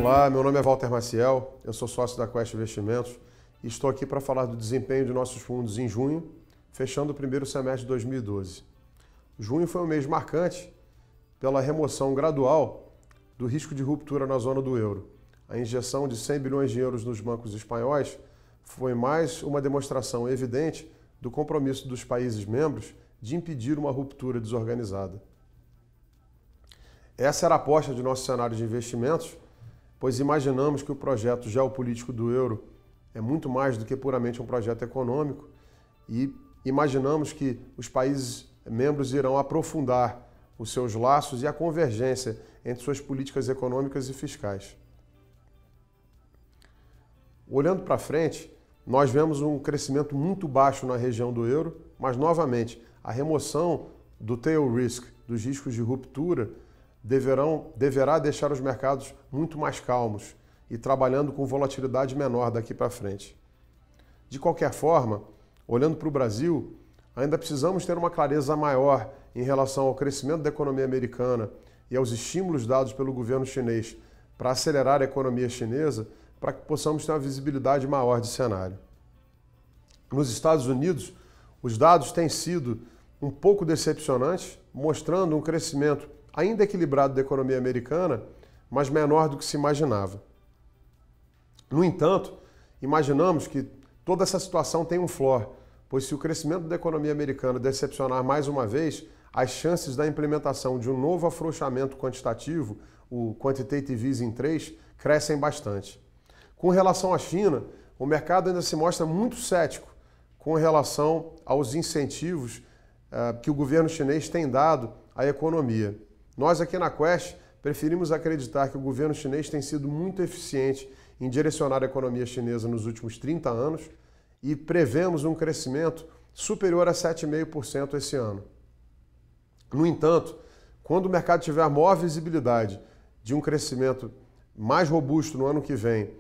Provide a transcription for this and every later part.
Olá, meu nome é Walter Maciel, eu sou sócio da Quest Investimentos e estou aqui para falar do desempenho de nossos fundos em junho, fechando o primeiro semestre de 2012. Junho foi um mês marcante pela remoção gradual do risco de ruptura na zona do euro. A injeção de 100 bilhões de euros nos bancos espanhóis foi mais uma demonstração evidente do compromisso dos países membros de impedir uma ruptura desorganizada. Essa era a aposta de nosso cenário de investimentos, pois imaginamos que o projeto geopolítico do euro é muito mais do que puramente um projeto econômico e imaginamos que os países membros irão aprofundar os seus laços e a convergência entre suas políticas econômicas e fiscais. Olhando para frente, nós vemos um crescimento muito baixo na região do euro, mas novamente a remoção do tail risk, dos riscos de ruptura, deverá deixar os mercados muito mais calmos e trabalhando com volatilidade menor daqui para frente. De qualquer forma, olhando para o Brasil, ainda precisamos ter uma clareza maior em relação ao crescimento da economia americana e aos estímulos dados pelo governo chinês para acelerar a economia chinesa, para que possamos ter uma visibilidade maior de cenário. Nos Estados Unidos, os dados têm sido um pouco decepcionantes, mostrando um crescimento ainda equilibrado da economia americana, mas menor do que se imaginava. No entanto, imaginamos que toda essa situação tem um floor, pois se o crescimento da economia americana decepcionar mais uma vez, as chances da implementação de um novo afrouxamento quantitativo, o Quantitative Easing 3, crescem bastante. Com relação à China, o mercado ainda se mostra muito cético com relação aos incentivos que o governo chinês tem dado à economia. Nós aqui na Quest preferimos acreditar que o governo chinês tem sido muito eficiente em direcionar a economia chinesa nos últimos 30 anos e prevemos um crescimento superior a 7,5% esse ano. No entanto, quando o mercado tiver maior visibilidade de um crescimento mais robusto no ano que vem,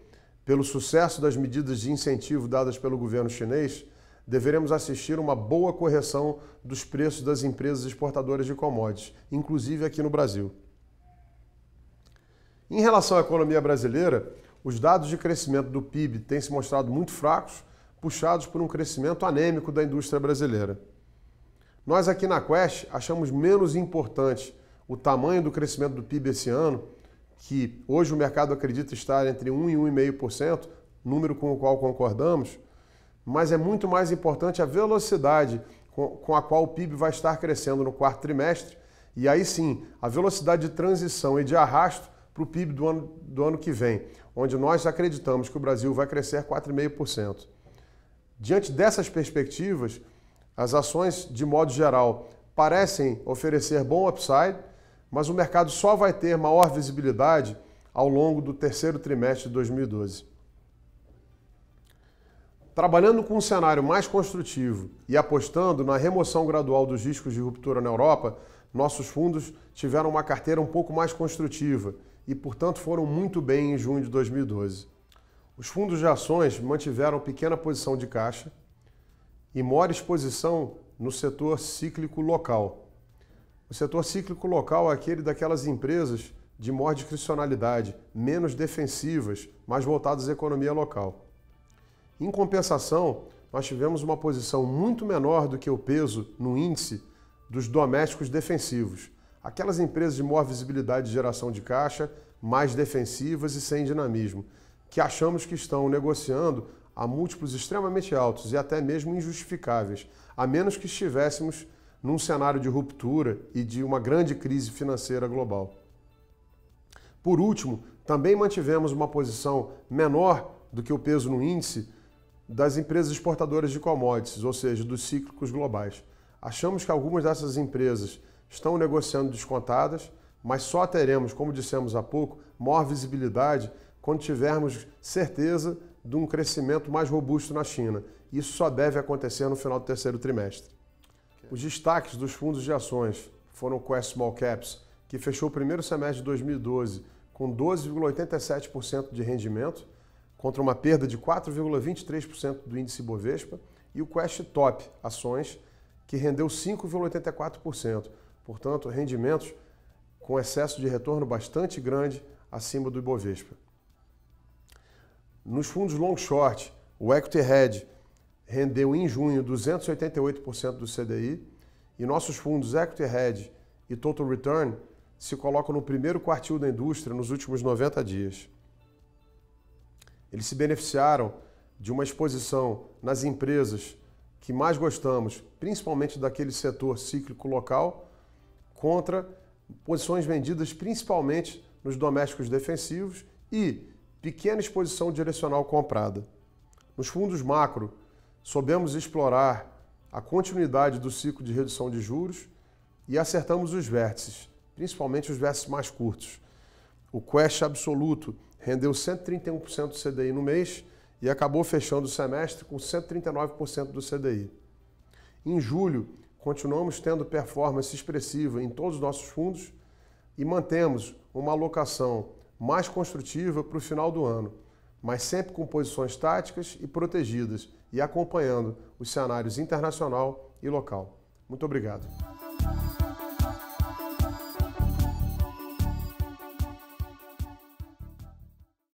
pelo sucesso das medidas de incentivo dadas pelo governo chinês, deveremos assistir a uma boa correção dos preços das empresas exportadoras de commodities, inclusive aqui no Brasil. Em relação à economia brasileira, os dados de crescimento do PIB têm se mostrado muito fracos, puxados por um crescimento anêmico da indústria brasileira. Nós aqui na Quest achamos menos importante o tamanho do crescimento do PIB esse ano, que hoje o mercado acredita estar entre 1% e 1,5%, número com o qual concordamos, mas é muito mais importante a velocidade com a qual o PIB vai estar crescendo no quarto trimestre, e aí sim, a velocidade de transição e de arrasto para o PIB do ano que vem, onde nós acreditamos que o Brasil vai crescer 4,5%. Diante dessas perspectivas, as ações, de modo geral, parecem oferecer bom upside, mas o mercado só vai ter maior visibilidade ao longo do terceiro trimestre de 2012. Trabalhando com um cenário mais construtivo e apostando na remoção gradual dos riscos de ruptura na Europa, nossos fundos tiveram uma carteira um pouco mais construtiva e, portanto, foram muito bem em junho de 2012. Os fundos de ações mantiveram pequena posição de caixa e maior exposição no setor cíclico local. O setor cíclico local é aquele daquelas empresas de maior discricionalidade, menos defensivas, mais voltadas à economia local. Em compensação, nós tivemos uma posição muito menor do que o peso no índice dos domésticos defensivos, aquelas empresas de maior visibilidade de geração de caixa, mais defensivas e sem dinamismo, que achamos que estão negociando a múltiplos extremamente altos e até mesmo injustificáveis, a menos que estivéssemos num cenário de ruptura e de uma grande crise financeira global. Por último, também mantivemos uma posição menor do que o peso no índice das empresas exportadoras de commodities, ou seja, dos cíclicos globais. Achamos que algumas dessas empresas estão negociando descontadas, mas só teremos, como dissemos há pouco, maior visibilidade quando tivermos certeza de um crescimento mais robusto na China. Isso só deve acontecer no final do terceiro trimestre. Os destaques dos fundos de ações foram o Quest Small Caps, que fechou o primeiro semestre de 2012 com 12,87% de rendimento, contra uma perda de 4,23% do índice Bovespa, e o Quest Top Ações, que rendeu 5,84%. Portanto, rendimentos com excesso de retorno bastante grande acima do Ibovespa. Nos fundos long short, o Equity Hedge rendeu em junho 288% do CDI e nossos fundos Equity Hedge e Total Return se colocam no primeiro quartil da indústria nos últimos 90 dias. Eles se beneficiaram de uma exposição nas empresas que mais gostamos, principalmente daquele setor cíclico local, contra posições vendidas principalmente nos domésticos defensivos e pequena exposição direcional comprada. Nos fundos macro, soubemos explorar a continuidade do ciclo de redução de juros e acertamos os vértices, principalmente os vértices mais curtos. O Quest absoluto rendeu 131% do CDI no mês e acabou fechando o semestre com 139% do CDI. Em julho, continuamos tendo performance expressiva em todos os nossos fundos e mantemos uma alocação mais construtiva para o final do ano, mas sempre com posições táticas e protegidas e acompanhando os cenários internacional e local. Muito obrigado.